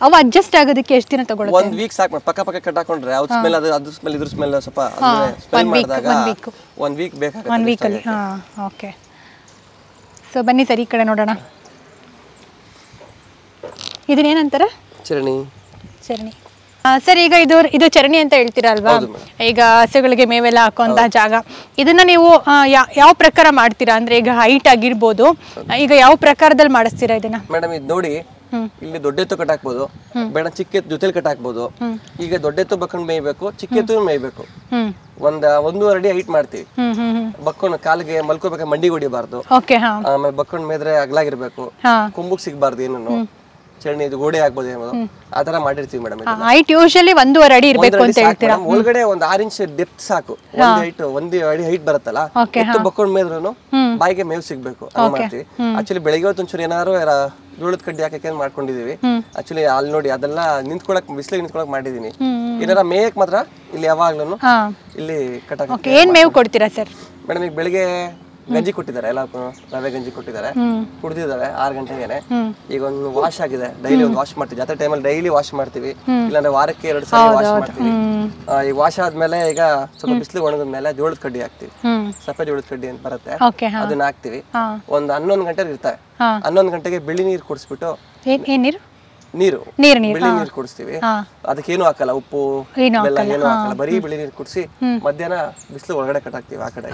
ಅವು ಅಡ್ಜಸ್ಟ್ ಆಗೋದಕ್ಕೆ ಎಷ್ಟು ದಿನ ತಗೊಳುತ್ತೆ? 1 ವೀಕ್ ಸಾಕು. ಪಕ್ಕ ಕಟ್ ಹಾಕೊಂಡ್ರೆ ಅವ್ರ ಸ್ಮೆಲ್ ಅದ್ರ ಸ್ಮೆಲ್ ಇದ್ರ ಸ್ಮೆಲ್ ಸ್ವಲ್ಪ ಸ್ಮೆಲ್ ಮಾಡಿದಾಗ 1 ವೀಕ್ ಬೇಕಾಗುತ್ತೆ. 1 ವೀಕಲ್ಲಿ. ಹಾಂ ಓಕೆ. ಸೊ ಬನ್ನಿ ಸರ್ ಈ ಕಡೆ ನೋಡೋಣ. ಇದನ್ನೇನಂತಾರೆ? ಚರಣಿ. ಚರಣಿ. ಸರ್ ಈಗ ಇದು ಚರಣಿ ಅಂತ ಹೇಳ್ತೀರಲ್ವಾ? ಈಗ ಹಸುಗಳಿಗೆ ಮೇವೆಲ್ಲ ಹಾಕುವಂತಹ ಜಾಗ. ಇದನ್ನ ನೀವು ಯಾವ ಪ್ರಕಾರ ಮಾಡ್ತೀರಾ? ಅಂದ್ರೆ ಈಗ ಹೈಟ್ ಆಗಿರ್ಬೋದು, ಈಗ ಯಾವ ಪ್ರಕಾರದಲ್ಲಿ ಮಾಡಿಸ್ತೀರಾ ಇದನ್ನ? ಮೇಡಮ್ ಇದು ನೋಡಿ, ಇಲ್ಲಿ ದೊಡ್ಡ ಎತ್ತು ಕಟ್ ಹಾಕ್ಬೋದು, ಬೇಡ ಚಿಕ್ಕ ಎತ್ತು ಜೊತೆಲಿ ಕಟ್ ಹಾಕ್ಬೋದು. ಈಗ ದೊಡ್ಡ ಎತ್ತು ಬಕ್ಕೊಂಡು ಮೇಯ್ಬೇಕು, ಚಿಕ್ಕ ಎತ್ತು ಮೇಯ್ಬೇಕು. 1.5 ಅಡಿ ಹೈಟ್ ಮಾಡ್ತೀವಿ. ಬಕ್ಕೊಂಡು ಕಾಲಿಗೆ ಮಲ್ಕೋಬೇಕು, ಮಂಡಿಗೆ ಹೊಡಿಬಾರ್ದು. ಆಮೇಲೆ ಬಕ್ಕೊಂಡು ಮೇದ್ರೆ ಅಗ್ಲಾಗಿರ್ಬೇಕು, ಕೊಂಬುಗ್ ಸಿಗ್ಬಾರ್ದು ಏನನ್ನು. ಚರಣಿ ಇದು ಗೋಡೆ ಆಗ್ಬೋದು ಏನೋ ಆ ತರ ಮಾಡಿರ್ತೀವಿ ಮೇಡಮ್. ಹೈಟ್ ಯೂಶಲಿ 1.5 ಅಡಿ ಇರಬೇಕು ಅಂತ ಹೇಳ್ತೀರಾ? ಒಳಗಡೆ ಒಂದು 6 ಇಂಚ್ ಡೆಪ್ತ್ ಸಾಕು. 1 ಅಡಿ ಹೈಟ್ ಬರುತ್ತಲ್ಲ, ಎತ್ತು ಬಕ್ಕೊಂಡು ಮೇದ್ರೂ ಬಾಯಿಗೆ ಮೇವು ಸಿಗ್ಬೇಕು ಅಂತ ಮಾಡ್ತೀವಿ. ಆಕ್ಚುಲಿ ಬೆಳಿಗ್ಗೆ ಹೊತ್ತೊಂಚೂರು ಏನಾದ್ರು ಜೋಳದ ಕಡ್ಡಿ ಹಾಕಕ್ಕೆ ಮಾಡ್ಕೊಂಡಿದೀವಿ. ಆಕ್ಚುಲಿ ಅಲ್ಲಿ ನೋಡಿ ಅದೆಲ್ಲ ನಿಂತ್ಕೊಳಕ್, ಬಿಸಿಲಿಗೆ ನಿಂತ್ಕೊಳಕ್ ಮಾಡಿದೀನಿ. ಏನಾರ ಮೇಯಕ್ ಮಾತ್ರ ಇಲ್ಲಿ ಯಾವಾಗ್ಲೂ ಇಲ್ಲಿ ಕಟ್ಟಾಕ. ಏನ್ ಮೇವು ಕೊಡ್ತೀರಾ ಸರ್? ಮೇಡಮ್ ಈಗ ಬೆಳಿಗ್ಗೆ ಗಂಜಿ ಕೊಟ್ಟಿದ್ದಾರೆ, ಎಲ್ಲ ರವೆ ಗಂಜಿ ಕೊಟ್ಟಿದ್ದಾರೆ, ಕುಡ್ದಿದ್ದಾವೆ 6 ಗಂಟೆಗೆ. ಈಗ ಒಂದು ವಾಶ್ ಆಗಿದೆ, ಡೈಲಿ ಒಂದು ವಾಶ್ ಮಾಡ್ತೀವಿ. ಜಾತ್ರೆ ಟೈಮಲ್ಲಿ ಡೈಲಿ ವಾಶ್ ಮಾಡ್ತೀವಿ, ಇಲ್ಲಾಂದ್ರೆ ವಾರಕ್ಕೆ 2 ಸಲ ವಾಶ್ ಮಾಡ್ತೀವಿ. ಈಗ ವಾಶ್ ಆದ್ಮೇಲೆ ಈಗ ಸ್ವಲ್ಪ ಬಿಸಿಲು ಒಣಗಿದ್ಮೇಲೆ ಜೋಳದ ಕಡ್ಡಿ ಹಾಕ್ತಿವಿ. ಸಫೇದ್ ಜೋಳದ ಕಡ್ಡಿ ಅಂತ ಬರುತ್ತೆ, ಅದನ್ನ ಹಾಕ್ತಿವಿ. ಒಂದು 11 ಗಂಟೆ ಇರ್ತಾರೆ. 11 ಗಂಟೆಗೆ ಬಿಳಿ ನೀರು ಕುಡಿಸ್ಬಿಟ್ಟು, ನೀರು ಬಿಳಿ ನೀರು ಕುಡಿಸ್ತೀವಿ. ಅದಕ್ಕೇನು ಹಾಕಲ್ಲ, ಉಪ್ಪು ಬೆಲ್ಲ ಏನು ಹಾಕಲ್ಲ, ಬರೀ ಬಿಳಿ ನೀರು ಕುಡಿಸಿ ಮಧ್ಯಾಹ್ನ ಬಿಸಿಲು ಒಳಗಡೆ ಕಟ್ ಹಾಕ್ತಿವಿ. ಆ ಕಡೆ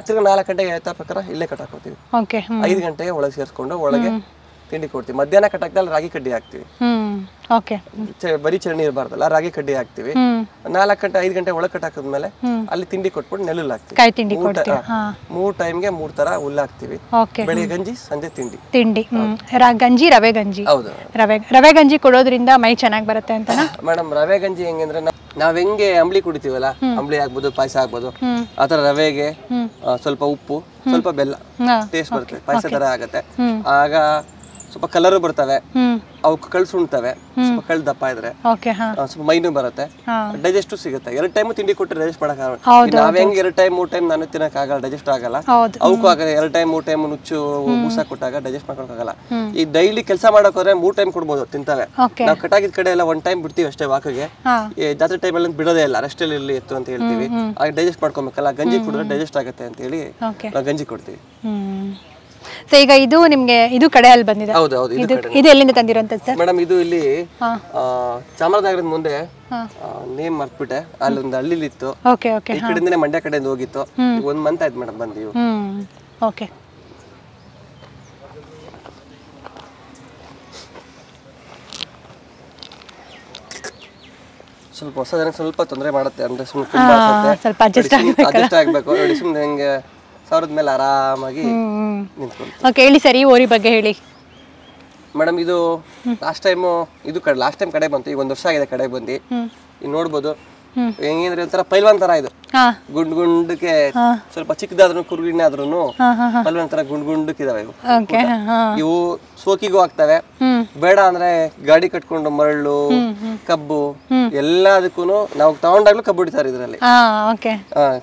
ತಿರ್ಗ 4 ಗಂಟೆಗೆ ಆಯ್ತಾ ಪ್ರಕಾರ ಇಲ್ಲೇ ಕಟ್ ಹಾಕೋತೀವಿ. 5 ಗಂಟೆಗೆ ಒಳಗೆ ಸೇರಿಸ್ಕೊಂಡು ಒಳಗೆ ತಿಂಡಿ ಕೊಡ್ತೀವಿ. ಮಧ್ಯಾಹ್ನ ಕಟ್ ಹಾಕ್ತಾ ರಾಗಿ ಕಡ್ಡಿ ಹಾಕ್ತಿವಿ. ಬರೀ ಚರಣಿ ಇರಬಾರ್ದಲ್ಲ, ರಾಗಿ ಕಡ್ಡಿ ಹಾಕ್ತಿವಿ. 4 ಗಂಟೆ 5 ಗಂಟೆ ಒಳಗೆ ಕಟ್ ಹಾಕಿದ್ಮೇಲೆ ಅಲ್ಲಿ ತಿಂಡಿ ಕೊಟ್ಬಿಟ್ಟು ನೆಲ್ಲುಲ್ ಹಾಕ್ತಿವಿ. 3 ಟೈಮ್ಗೆ 3 ತರ ಹುಲ್ಲು ಹಾಕ್ತಿವಿ. ಬೆಳಿಗ್ಗೆ ಗಂಜಿ, ಸಂಜೆ ತಿಂಡಿ. ಗಂಜಿ ರವೆ ಗಂಜಿ. ಹೌದು, ರವೆ ಗಂಜಿ ಕೊಡೋದ್ರಿಂದ ಮೈ ಚೆನ್ನಾಗಿ ಬರುತ್ತೆ ಅಂತ ಮೇಡಮ್. ರವೆ ಗಂಜಿ ಹೆಂಗಂದ್ರೆ ನಾವ್ ಹೆಂಗೆ ಅಂಬ್ಲಿ ಕುಡಿತೀವಲ್ಲ, ಅಂಬ್ಲಿ ಆಗ್ಬೋದು, ಪಾಯಸ ಆಗ್ಬೋದು, ಆತರ ರವೆಗೆ ಸ್ವಲ್ಪ ಉಪ್ಪು, ಸ್ವಲ್ಪ ಬೆಲ್ಲ ಟೇಸ್ಟ್ ಬರುತ್ತೆ, ಪಾಯಸ ತರ ಆಗತ್ತೆ. ಆಗ ಸ್ವಲ್ಪ ಕಲರ್ ಬರ್ತವೆ, ಅವಕ್ಕೆ ಕಳ್ಳು ಸುಣ್ತವೆ, ಸ್ವಲ್ಪ ಕಳ್ಳು ದಪ್ಪ ಇದ್ರೆ ಸ್ವಲ್ಪ ಮೈನು ಬರುತ್ತೆ, ಡೈಜೆಸ್ಟ್ ಸಿಗುತ್ತೆ. 2 ಟೈಮ್ ತಿಂಡಿ ಕೊಟ್ಟರೆ ಡೈಜೆಸ್ಟ್ ಮಾಡಕ್ ಆಗಲ್ಲ. ನಾವ್ ಹೆಂಗ್ 2 ಟೈಮ್ 3 ಟೈಮ್ ನಾನು ತಿನ್ನಕ್ ಆಗಲ್ಲ, ಡೈಜೆಸ್ಟ್ ಆಗಲ್ಲ. ಅವಕ್ಕೂ ಆಗಲ್ಲ. 2 ಟೈಮ್ 3 ಟೈಮ್ ನುಚ್ಚು ಬೂಸ ಕೊಟ್ಟಾಗ ಡೈಜೆಸ್ಟ್ ಮಾಡ್ಕೊಳಕ್ ಆಗಲ್ಲ. ಈ ಡೈಲಿ ಕೆಲಸ ಮಾಡಕ್ ಹೋದ್ರೆ 3 ಟೈಮ್ ಕೊಡ್ಬೋದು, ತಿಂತವೆ. ನಾವು ಕಟ್ಟಾಗಿದ್ ಕಡೆ ಎಲ್ಲ 1 ಟೈಮ್ ಬಿಡ್ತೀವಿ ಅಷ್ಟೇ ವಾಕಿಗೆ. ಜಾತ್ರೆ ಟೈಮ್ ಅಲ್ಲಿ ಬಿಡೋದೇ ಇಲ್ಲ, ರೆಸ್ಟ್ ಅಲ್ಲಿ ಎತ್ತು ಅಂತ ಹೇಳ್ತೀವಿ. ಆಗ ಡೈಜೆಸ್ಟ್ ಮಾಡ್ಕೊಬೇಕಲ್ಲ, ಗಂಜಿ ಕುಡಿದ್ರೆ ಡೈಜೆಸ್ಟ್ ಆಗುತ್ತೆ ಅಂತ ಹೇಳಿ ನಾವು ಗಂಜಿ ಕೊಡ್ತೀವಿ. ಸೊ ಈಗ ಇದು ನಿಮ್ಗೆ ಇದು ಕಡೆಯಲ್ಲಿ ಬಂದಿದೆ? ಹೌದೌದು. ಇದು ಎಲ್ಲಿಂದ ತಂದಿರೋಂಥದ್ದು ಸರ್? ಮೇಡಮ್ ಇದು ಇಲ್ಲಿ ಚಾಮರಾಜನಗರದ ಮುಂದೆ ನೇಮ್ ಮರ್ತ್ಬಿಟ್ಟೆ, ಅಲ್ಲೊಂದು ಹಳ್ಳಿಲಿ ಇತ್ತು. ಈ ಕಡೆಯಿಂದನೇ ಮಂಡ್ಯ ಕಡೆಯಿಂದ ಹೋಗಿತ್ತು. 1 ಮಂತ್ ಆಯ್ತು ಮೇಡಮ್ ಬಂದಿವು. ಓಕೆ. ಸ್ವಲ್ಪ ಹೊಸ ಜನ ಸ್ವಲ್ಪ ತೊಂದರೆ ಮಾಡುತ್ತೆ, ಅಂದ್ರೆ ಸ್ವಲ್ಪ ಅಡ್ಜಸ್ಟ್ ಆಗ್ಬೇಕು ನೋಡಿ. ಸುಮ್ಮನೆ ಹೆಂಗೆ 1000 ಮೇಲೆ ಆರಾಮಾಗಿ ನಿಂತ್ಕೊಂಡು. ಹೇಳಿ ಸರ್, ಈ ಓರಿ ಬಗ್ಗೆ ಹೇಳಿ ಮೇಡಮ್. ಇದು ಲಾಸ್ಟ್ ಟೈಮ್ ಕಡೆ ಬಂತು. ಈಗ 1 ವರ್ಷ ಆಗಿದೆ ಕಡೆ ಬಂದು. ಈಗ ನೋಡ್ಬೋದು ಹೆಂಗಂದ್ರೆ ಒಂಥರ ಪೈಲ್ವಾನ್ ತರ ಇದು. ಗುಂಡ್ಗೆ ಸ್ವಲ್ಪ ಚಿಕ್ಕದಾದ್ರೂ ಕುರುಗಿನ ಆದ್ರೂ ಪೈಲ್ವಾನ್ ತರ ಗುಂಡ್ಗಿದಾವೆ ಇವು. ಇವು ಸೋಕಿಗೂ ಆಗ್ತವೆ, ಬೇಡ ಅಂದ್ರೆ ಗಾಡಿ ಕಟ್ಕೊಂಡು ಮರಳು, ಕಬ್ಬು ಎಲ್ಲದಕ್ಕೂ ನಾವು ತಗೊಂಡಾಗ್ಲೂ ಕಬ್ಬು ಹೊಡಿತಾರೆ ಇದ್ರಲ್ಲಿ.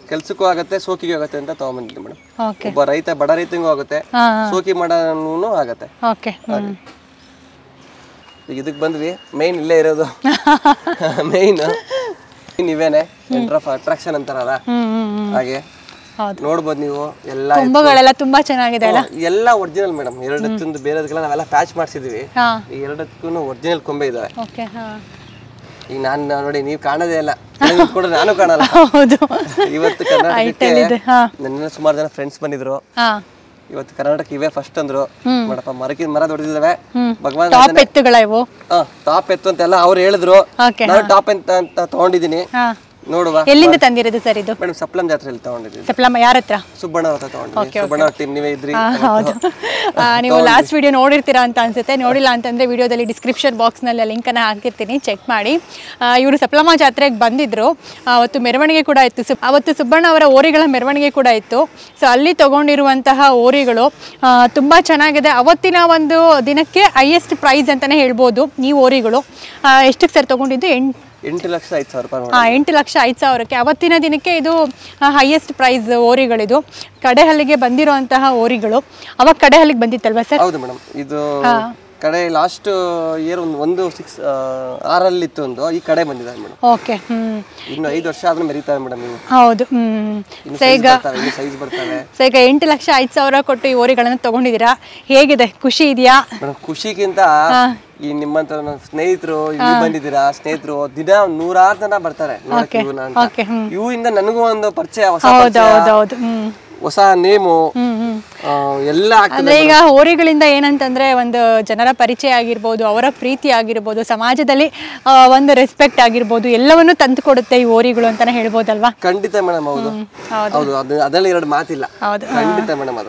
ಕೆಲ್ಸಕ್ಕೂ ಆಗತ್ತೆ, ಸೋಕಿಗೂ ಆಗತ್ತೆ ಅಂತ ತಗೊಂಡ್ಬಂದಿದ್ವಿ ಮೇಡಮ್. ಒಬ್ಬ ರೈತ, ಬಡ ರೈತಂಗೂ ಆಗುತ್ತೆ, ಸೋಕಿ ಮಾಡೋನು ಆಗತ್ತೆ. ಈಗ ಇದಕ್ ಬಂದ್ವಿ. ಮೈನ್ ಇಲ್ಲೇ ಇರೋದು ಮೈನ್ ನೀವೇನೆ ಸೆಂಟರ್ ಆಫ್ ಅಟ್ರಾಕ್ಷನ್ ಅಂತಾರಲ್ಲ ಹಾಗೆ ನೋಡ್ಬೋದು ನೀವು. ಎಲ್ಲ ತುಂಬಾ ಚೆನ್ನಾಗಿದೆ, ಎಲ್ಲ ಒರಿಜಿನಲ್ ಮೇಡಮ್. 2 ಬೇರೆದಕ್ಕೆಲ್ಲ ನಾವೆಲ್ಲ ಪ್ಯಾಚ್ ಮಾಡಿಸಿದ್ವಿ. ಈ 2 ಒರಿಜಿನಲ್ ಕೊಂಬೆ ಇದಾವೆ. ಈಗ ನಾನು ನೋಡಿ, ನೀವು ಕಾಣೋದೇ ಇಲ್ಲ, ನಾನು ಕಾಣಲ್ಲ. ಇವತ್ತು ಕರ್ನಾಟಕಕ್ಕೆ ನನ್ನ ಸುಮಾರು ಜನ ಫ್ರೆಂಡ್ಸ್ ಬಂದಿದ್ರು. ಇವತ್ತು ಕರ್ನಾಟಕ ಇವೇ ಫಸ್ಟ್ ಅಂದ್ರು. ನೋಡಪ್ಪ, ಮರ ದೊಡ್ಡದಿದ್ದಾವೆ, ಭಗವಾನ್ ಟಾಪ್ ಎತ್ತು ಅಂತೆಲ್ಲ ಅವ್ರು ಹೇಳಿದ್ರು. ನಾನು ಟಾಪ್ ಅಂತ ತಗೊಂಡಿದ್ದೀನಿ. ನೋಡುವ. ಎಲ್ಲಿಂದ ತಂದಿರೋದು ಸರ್ ಇದು? ಮೇಡಮ್ ಸಪ್ಲಂ ಜಾತ್ರೆಯಲ್ಲಿ ತಗೊಂಡಿದ್ದೀವಿ. ಸಪ್ಲಮ್ಮ ಯಾರ ಹತ್ರ? ಸುಬ್ಬಣ್ಣ ಹತ್ರ ತಗೊಂಡಿದ್ದೀವಿ. ಸುಬ್ಬಣ್ಣ ಟೀಮ್ ನೀವೇ ಇದ್ರಿ. ಹೌದು, ನೀವು ಲಾಸ್ಟ್ ವಿಡಿಯೋ ನೋಡಿರ್ತೀರಾ ಅಂತ ಅನ್ಸುತ್ತೆ. ನೋಡಿಲ್ಲ ಅಂತಂದ್ರೆ ವಿಡಿಯೋದಲ್ಲಿ ಡಿಸ್ಕ್ರಿಪ್ಷನ್ ಬಾಕ್ಸ್ನಲ್ಲಿ ಲಿಂಕ್ ಅನ್ನ ಹಾಕಿರ್ತೀನಿ, ಚೆಕ್ ಮಾಡಿ. ಇವರು ಸಪ್ಲಮ್ಮ ಜಾತ್ರೆಗೆ ಬಂದಿದ್ರು. ಅವತ್ತು ಮೆರವಣಿಗೆ ಕೂಡ ಇತ್ತು. ಅವತ್ತು ಸುಬ್ಬಣ್ಣ ಅವರ ಓರಿಗಳ ಮೆರವಣಿಗೆ ಕೂಡ ಇತ್ತು. ಸೊ ಅಲ್ಲಿ ತಗೊಂಡಿರುವಂತಹ ಓರಿಗಳು ತುಂಬಾ ಚೆನ್ನಾಗಿದೆ. ಅವತ್ತಿನ ಒಂದು ದಿನಕ್ಕೆ ಹೈಯೆಸ್ಟ್ ಪ್ರೈಸ್ ಅಂತಾನೆ ಹೇಳ್ಬೋದು ಈ ಓರಿಗಳು. ಎಷ್ಟಕ್ಕೆ ಸರ್ ತಗೊಂಡಿದ್ದು? 8,05,000 ರೂಪಾಯಿ. 8,05,000ಕ್ಕೆ ಅವತ್ತಿನ ದಿನಕ್ಕೆ ಇದು ಹೈಯೆಸ್ಟ್ ಪ್ರೈಸ್ ಓರಿಗಳಿದು. ಕಡೆಹಲ್ಲಿಗೆ ಬಂದಿರುವಂತಹ ಓರಿಗಳು. ಅವಾಗ ಕಡೆಹಲ್ಲಿಗೆ ಬಂದಿತ್ತಲ್ವಾ ಸರ್? ಹೌದು ಮೇಡಮ್, ಇದು ಕಡೆ ಲಾಸ್ಟ್ ಇಯರ್ ಒಂದು 6 ಇತ್ತು, ಒಂದು ಈ ಕಡೆ ಬಂದಿದೆ ಮೇಡಮ್. ಓಕೆ, ಇನ್ನು 5 ವರ್ಷ ಆದ್ಮೇಲೆ ಮೆರೀತಾರೆ ಮೇಡಮ್ ಇವು. ಹೌದು. ಸೊ ಈಗ ಸೈಜ್ ಬರ್ತವೆ. ಸೊ ಈಗ 8,05,000 ಕೊಟ್ಟು ಈ ಓರಿಗಳನ್ನು ತಗೊಂಡಿದ್ದೀರಾ. ಹೇಗಿದೆ, ಖುಷಿ ಇದೆಯಾ? ಮೇಡಮ್ ಖುಷಿಗಿಂತ ಈ ನಿಮ್ಮಂತ ಸ್ನೇಹಿತರು ಇಲ್ಲಿ ಬಂದಿದ್ದೀರಾ. ಸ್ನೇಹಿತರು ದಿನ 100 ಜನ ಬರ್ತಾರೆ ನೋಡಕ್ಕೆ ಇವನ್ನ ಅಂತ. ಇವಿಂದ ನನಗೂ ಒಂದು ಪರಿಚಯ, ಹೊಸ ನೇಮು ಎಲ್ಲ ಅಂದ್ರೆ ಈಗ ಓರಿಗಳಿಂದ ಏನಂತಂದ್ರೆ ಒಂದು ಜನರ ಪರಿಚಯ ಆಗಿರ್ಬೋದು, ಅವರ ಪ್ರೀತಿ ಆಗಿರ್ಬೋದು, ಸಮಾಜದಲ್ಲಿ ಒಂದು ರೆಸ್ಪೆಕ್ಟ್ ಆಗಿರ್ಬೋದು, ಎಲ್ಲವನ್ನು ತಂದು ಕೊಡುತ್ತೆ ಈ ಓರಿಗಳು ಅಂತಾನೆ ಹೇಳ್ಬೋದಲ್ವಾ? ಖಂಡಿತ ಮೇಡಮ್. ಹೌದು ಹೌದು, ಅದರಲ್ಲಿ 2 ಮಾತಿಲ್ಲ. ಹೌದು, ಖಂಡಿತ ಮೇಡಮ್.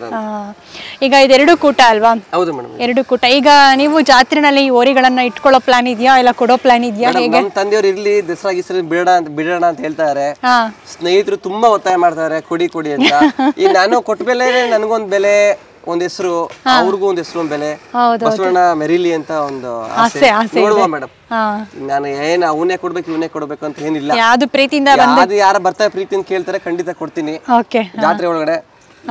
ಈಗ ಇದೆರಡು ಕೂಟ ಅಲ್ವಾ? ಹೌದು ಮೇಡಮ್, 2 ಕೂಟ. ಈಗ ನೀವು ಜಾತ್ರೆನಲ್ಲಿ ಈ ಓರಿಗಳನ್ನ ಇಟ್ಕೊಳ್ಳೋ ಪ್ಲಾನ್ ಇದೆಯಾ, ಇಲ್ಲ ಕೊಡೋ ಪ್ಲಾನ್ ಇದೆಯಾ? ಹೇಗೆ? ನಮ್ಮ ತಂದೆಯವರು ಇರ್ಲಿ ದಸರಾ ಗಿಸ್ರ ಬಿಡೋಣ ಅಂತ ಹೇಳ್ತಾರೆ. ಸ್ನೇಹಿತರು ತುಂಬಾ ಒತ್ತಾಯ ಮಾಡ್ತಾರೆ, ಕೊಡಿ ಅಂತ. ಈಗ ನಾನು ಕೊಟ್ಟ ಬೆಲೆ ನನಗೊಂದು ಬೆಲೆ, ಒಂದ್ ಹೆಸರು, ಅವ್ರಿಗೂ ಒಂದ್ ಹೆಸರು, ಒಂದ್ ಬೆಲೆ. ಬಸವಣ್ಣ ಮೆರಿಲಿ ಅಂತ ಒಂದು ಆಸೆ. ನೋಡುವ ಮೇಡಮ್, ನಾನು ಅವನೇ ಕೊಡ್ಬೇಕು ಇವನೇ ಕೊಡ್ಬೇಕು ಅಂತ ಏನಿಲ್ಲ. ಯಾವ್ದು ಪ್ರೀತಿಯಿಂದ ಯಾರ ಬರ್ತಾರೆ ಪ್ರೀತಿಯಿಂದ ಕೇಳ್ತಾರೆ, ಖಂಡಿತ ಕೊಡ್ತೀನಿ. ಜಾತ್ರೆ ಒಳಗಡೆ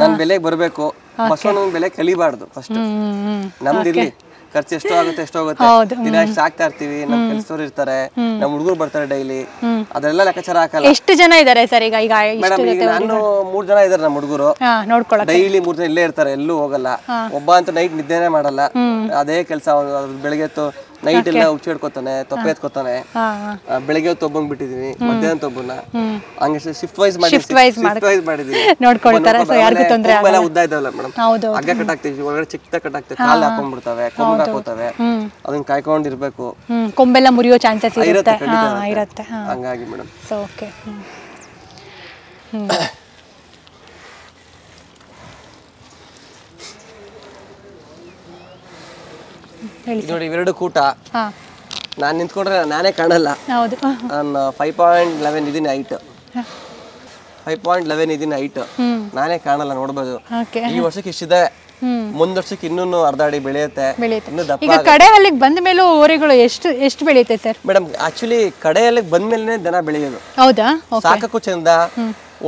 ನನ್ ಬೆಲೆಗೆ ಬರ್ಬೇಕು. ಬಸವಣ್ಣನ ಬೆಲೆ ಕಲಿಬಾರ್ದು ಫಸ್ಟ್. ನಮ್ದಿರ್ಲಿ, ಖರ್ಚು ಎಷ್ಟೋ ಆಗುತ್ತೆ ದಿನ ಸಾಕ್ತಾ ಇರ್ತೀವಿ. ನಮ್ ಕೆಲ್ಸದವ್ರು ಇರ್ತಾರೆ, ನಮ್ ಹುಡುಗರು ಬರ್ತಾರೆ ಡೈಲಿ, ಅದೆಲ್ಲ ಲೆಕ್ಕಾಚಾರ ಹಾಕಲ್ಲ. ಎಷ್ಟು ಜನ ಇದಾರೆ ಸರ್ ಈಗ? ಮೇಡಮ್ ಈಗ ನಾನು 3 ಜನ ಇದಾರೆ ನಮ್ಮ ಹುಡುಗರು. ಡೈಲಿ 3 ಜನ ಇಲ್ಲೇ ಇರ್ತಾರೆ, ಎಲ್ಲೂ ಹೋಗಲ್ಲ. ಒಬ್ಬ ಅಂತ ನೈಟ್ ನಿದ್ದೆನೆ ಮಾಡಲ್ಲ, ಅದೇ ಕೆಲಸ. ಬೆಳಗ್ಗೆ ಹೊತ್ತು ನೈಟ್ ಎಲ್ಲ ಹುಚ್ಚಿ ಹಿಡ್ಕೊತಾನೆ, ತೊಪ್ಪೆ ಎತ್ಕೊತಾನೆ. ಬೆಳಗ್ಗೆ ಹೊತ್ತು ಒಬ್ಬಂಗ್ ಬಿಟ್ಟಿದೀನಿ, ಮಧ್ಯಾಹ್ನ ಒಬ್ಬನ, ಹಂಗೆ ಶಿಫ್ಟ್ ವೈಸ್ ಮಾಡಿದೀವಿ. ಉದ್ದ ಇದಾವಲ್ಲ ಮೇಡಮ್, ಹಗ್ಗ ಕಟ್ಟಾಕ್ತಿವಿ, ಒಳಗಡೆ ಚಿಕ್ಕ ಕಟ್ಟಾಕ್ತಿವಿ, ಕಾಲ್ ಹಾಕೊಂಡ್ಬಿಡ್ತವೆ, ಕೊಂಬ್ ಹಾಕೋತವೆ. ಅದನ್ನ ಕಾಯ್ಕೊಂಡಿರ್ಬೇಕು, ಕೊಂಬೆಲ್ಲ ಮುರಿಯೋ ಚಾನ್ಸಸ್ ಇರುತ್ತೆ. ಹಂಗಾಗಿ ಮೇಡಮ್. ಓಕೆ, ನೋಡಿ ಇವೆರಡು ಕೂಟ. ನಾನ್ ನಿಂತ್ಕೊಂಡ್ರೆ ನಾನೇ ಕಾಣಲ್ಲ. ನಾನು 5.11 ಇದೀನಿ ಹೈಟ್. 5.11 ಇದೀನಿ ಹೈಟ್, ನಾನೇ ಕಾಣಲ್ಲ. ನೋಡ್ಬೋದು ಈ ವರ್ಷಕ್ಕೆ ಇಷ್ಟಿದೆ, ಮುಂದ್ ವರ್ಷಕ್ಕೆ ಇನ್ನೂ ಅರ್ಧ ಅಡಿ ಬೆಳೆಯುತ್ತೆ. ಈಗ ಕಡೆ ಅಲ್ಲಿಗೆ ಬಂದ ಮೇಲೂ ಓರಿಗಳು ಎಷ್ಟು ಬೆಳೆಯುತ್ತೆ ಸರ್? ಮೇಡಮ್ ಆಕ್ಚುಲಿ ಕಡೆ ಅಲ್ಲಿಗೆ ಬಂದ ಮೇಲೆ ದನ ಬೆಳೆಯೋದು. ಹೌದಾ? ಸಾಕಕ್ಕೂ ಚಂದ,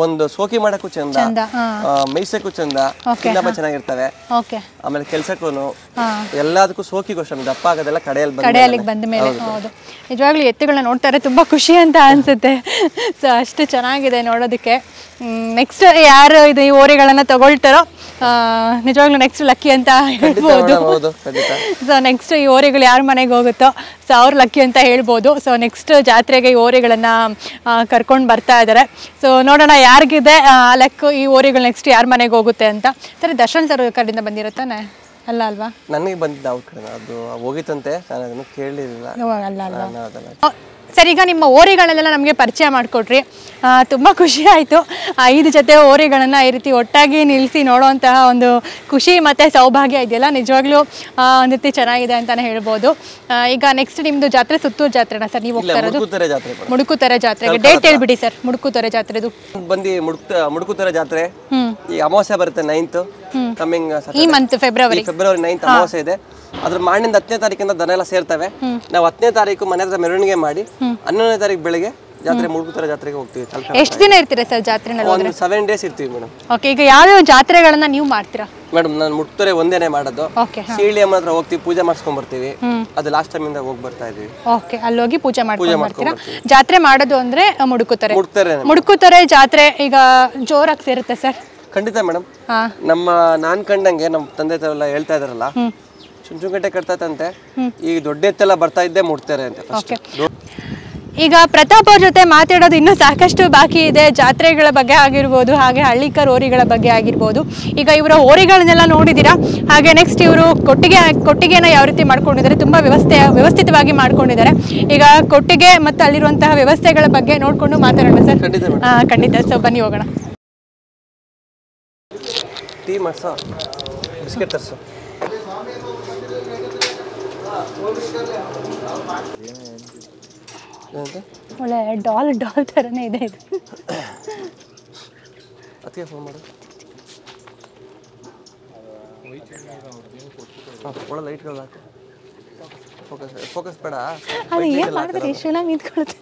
ಒಂದು ಸೋಕಿ ಮಾಡಕ್ಕೂ ಚಂದ, ಮೇಯ್ಸಕ್ಕೂ ಚಂದ, ತುಂಬಾ ಚೆನ್ನಾಗಿರ್ತವೆ. ಆಮೇಲೆ ಕೆಲ್ಸಕ್ಕೂ ಎಲ್ಲದಕ್ಕೂ ಸೋಕಿಗೋಸ್ಕರ ದಪ್ಪ ಆಗೋದೆಲ್ಲ ಕಡೆಯಲ್ಲಿಗೆ ಬಂದ ಮೇಲೆ. ಹೌದು, ನಿಜವಾಗ್ಲೂ ಎತ್ತುಗಳನ್ನ ನೋಡ್ತಾರೆ ತುಂಬಾ ಖುಷಿ ಅಂತ ಅನ್ಸುತ್ತೆ. ಸೊ ಅಷ್ಟು ಚೆನ್ನಾಗಿದೆ ನೋಡೋದಕ್ಕೆ. ನೆಕ್ಸ್ಟ್ ಯಾರು ಇದು ಈ ಓರಿಗಳನ್ನ ತಗೊಳ್ತಾರೋ ನಿಜವಾಗ್ಲೂ ನೆಕ್ಸ್ಟ್ ಲಕ್ಕಿ ಅಂತ ಹೇಳ್ಬೋದು. ಸೊ ನೆಕ್ಸ್ಟ್ ಈ ಓರಿಗಳು ಯಾರ ಮನೆಗೆ ಹೋಗುತ್ತೋ ಸೊ ಅವ್ರು ಲಕ್ಕಿ ಅಂತ ಹೇಳ್ಬೋದು. ಸೊ ನೆಕ್ಸ್ಟ್ ಜಾತ್ರೆಗೆ ಈ ಓರಿಗಳನ್ನ ಕರ್ಕೊಂಡು ಬರ್ತಾ ಇದ್ದಾರೆ. ಸೊ ನೋಡೋಣ ಯಾರಿಗಿದೆ ಲೆಕ್ಕ ಈ ಓರಿಗಳು ನೆಕ್ಸ್ಟ್ ಯಾರ ಮನೆಗೆ ಹೋಗುತ್ತೆ ಅಂತ. ಸರಿ, ದರ್ಶನ್ ಸರ್ ಕಡೆಯಿಂದ ಬಂದಿರುತ್ತಾನೆ ಅಲ್ಲ ಅಲ್ವಾ? ನನಗೆ ಬಂದಿದ್ದ ಅವ್ರ ಕಡೆ, ಅದು ಹೋಗಿತ್ತಂತೆ, ನಾನು ಅದನ್ನು ಕೇಳಲಿಲ್ಲ. ಸರ್, ಈಗ ನಿಮ್ಮ ಓರಿಗಳನ್ನೆಲ್ಲ ನಮಗೆ ಪರಿಚಯ ಮಾಡಿಕೊಟ್ರಿ, ತುಂಬ ಖುಷಿ ಆಯಿತು. 5 ಜೊತೆ ಓರಿಗಳನ್ನು ಈ ರೀತಿ ಒಟ್ಟಾಗಿ ನಿಲ್ಲಿಸಿ ನೋಡುವಂತಹ ಒಂದು ಖುಷಿ ಮತ್ತು ಸೌಭಾಗ್ಯ ಇದೆಯಲ್ಲ, ನಿಜವಾಗ್ಲೂ ಒಂದು ರೀತಿ ಚೆನ್ನಾಗಿದೆ ಅಂತಲೇ ಹೇಳ್ಬೋದು. ಈಗ ನೆಕ್ಸ್ಟ್ ನಿಮ್ಮದು ಜಾತ್ರೆ ಸುತ್ತೂರು ಜಾತ್ರೆನಾ ಸರ್ ನೀವು ಹೋಗ್ತಾ ಇರೋದು? ಮುಡುಕುತೊರೆ ಜಾತ್ರೆಗೆ ಡೇಟ್ ಹೇಳ್ಬಿಡಿ ಸರ್. ಮುಡುಕುತೊರೆ ಜಾತ್ರೆದು ಬಂದು ಮುಡುಕುತೊರೆ ಜಾತ್ರೆ ಈ ಅಮಾವಾಸ್ಯೆ ಬರುತ್ತೆ 9th ಕಮಿಂಗ್ ಈ ಮಂತ್ ಫೆಬ್ರವರಿ 9th ಅಮಾವಾಸ್ಯೆ ಇದೆ. ಅದ್ರ ಮಾಡಿಂದ 10ನೇ ತಾರೀಕಿಂದ ದನ ಎಲ್ಲ ಸೇರ್ತವೆ. ನಾವು 10ನೇ ತಾರೀಕು ಮನೆ ಹತ್ರ ಮೆರವಣಿಗೆ ಮಾಡಿ 11ನೇ ತಾರೀಕು ಬೆಳಿಗ್ಗೆ ಜಾತ್ರೆ ಮುಡುಕುತೊರೆ ಜಾತ್ರೆಗೆ ಹೋಗ್ತೀವಿ. ಎಷ್ಟು ದಿನ ಇರ್ತೀರಾ ಸರ್ ಜಾತ್ರೆನಲ್ಲಿ? ಒಂದು 7 days ಇರ್ತೀವಿ ಮೇಡಮ್. ಓಕೆ, ಈಗ ಯಾವ್ಯಾವ ಜಾತ್ರೆಗಳನ್ನ ನೀವು ಮಾಡ್ತೀರಾ? ಮೇಡಮ್ ನಾನು ಮುಡುಕುತೊರೆ ಒಂದೇನೆ ಮಾಡೋದು. ಸೀಳಿ ಅಮ್ಮ ಹತ್ರ ಹೋಗ್ತೀವಿ, ಪೂಜೆ ಮಾಡಿಸ್ಕೊಂಡ್ ಬರ್ತೀವಿ. ಅದು ಲಾಸ್ಟ್ ಟೈಮ್ ಇಂದ ಹೋಗಿ ಬರ್ತಾ ಇದೀವಿ. ಓಕೆ, ಅಲ್ಲಿ ಹೋಗಿ ಪೂಜೆ ಮಾಡ್ಕೊಂಡು ಬರ್ತೀರಾ. ಜಾತ್ರೆ ಮಾಡೋದು ಅಂದ್ರೆ ಮುಡುಕುತೊರೆ ಜಾತ್ರೆ ಈಗ ಜೋರಾಗಿ ಸೇರುತ್ತೆ ಸರ್? ಖಂಡಿತ ಮೇಡಮ್. ನಾನ್ ಕಂಡಂಗೆ ನಮ್ಮ ತಂದೆ ತಾವೆಲ್ಲ ಹೇಳ್ತಾ ಇದಾರಲ್ಲ, ಚುಂಚುಗಟ್ಟೆ ಕಟ್ತಂತೆ, ಈಗ ದೊಡ್ಡ ಎತ್ತೆಲ್ಲ ಬರ್ತಾ ಇದ್ದೆ ಮುಡ್ತಾರೆ ಅಂತ. ಈಗ ಪ್ರತಾಪ್ ಅವ್ರ ಜೊತೆ ಮಾತಾಡೋದು ಇನ್ನೂ ಸಾಕಷ್ಟು ಬಾಕಿ ಇದೆ. ಜಾತ್ರೆಗಳ ಬಗ್ಗೆ ಆಗಿರ್ಬೋದು, ಹಾಗೆ ಹಳ್ಳಿಕರ್ ಹೋರಿಗಳ ಬಗ್ಗೆ ಆಗಿರ್ಬೋದು. ಈಗ ಇವರ ಹೋರಿಗಳನ್ನೆಲ್ಲ ನೋಡಿದ್ದೀರಾ. ಹಾಗೆ ನೆಕ್ಸ್ಟ್ ಇವರು ಕೊಟ್ಟಿಗೆನ ಯಾವ ರೀತಿ ಮಾಡ್ಕೊಂಡಿದ್ದಾರೆ, ತುಂಬ ವ್ಯವಸ್ಥಿತವಾಗಿ ಮಾಡ್ಕೊಂಡಿದ್ದಾರೆ. ಈಗ ಕೊಟ್ಟಿಗೆ ಮತ್ತು ಅಲ್ಲಿರುವಂತಹ ವ್ಯವಸ್ಥೆಗಳ ಬಗ್ಗೆ ನೋಡಿಕೊಂಡು ಮಾತಾಡೋಣ ಸರ್. ಖಂಡಿತ. ಸೊ ಬನ್ನಿ ಹೋಗೋಣ. ಟೀ ಮಾಡ್ಸೋ, ಬಿಸ್ಕೆಟ್ ತರಿಸು. ಒಳ್ಳೆ ಡಾಲ್ ಥರನೇ ಇದೆ ಇದು. ಅದಕ್ಕೆ ಫೋನ್ ಮಾಡು. ಒಳ್ಳೆ ಲೈಟ್ಗಳು ಹಾಕು. ಫೋಕಸ್ ಬೇಡ. ಅದು ಏನು ಮಾಡಿದ್ರೆ ಎಷ್ಟು ಚೆನ್ನಾಗಿ ನಿಂತ್ಕೊಳ್ಳುತ್ತೆ.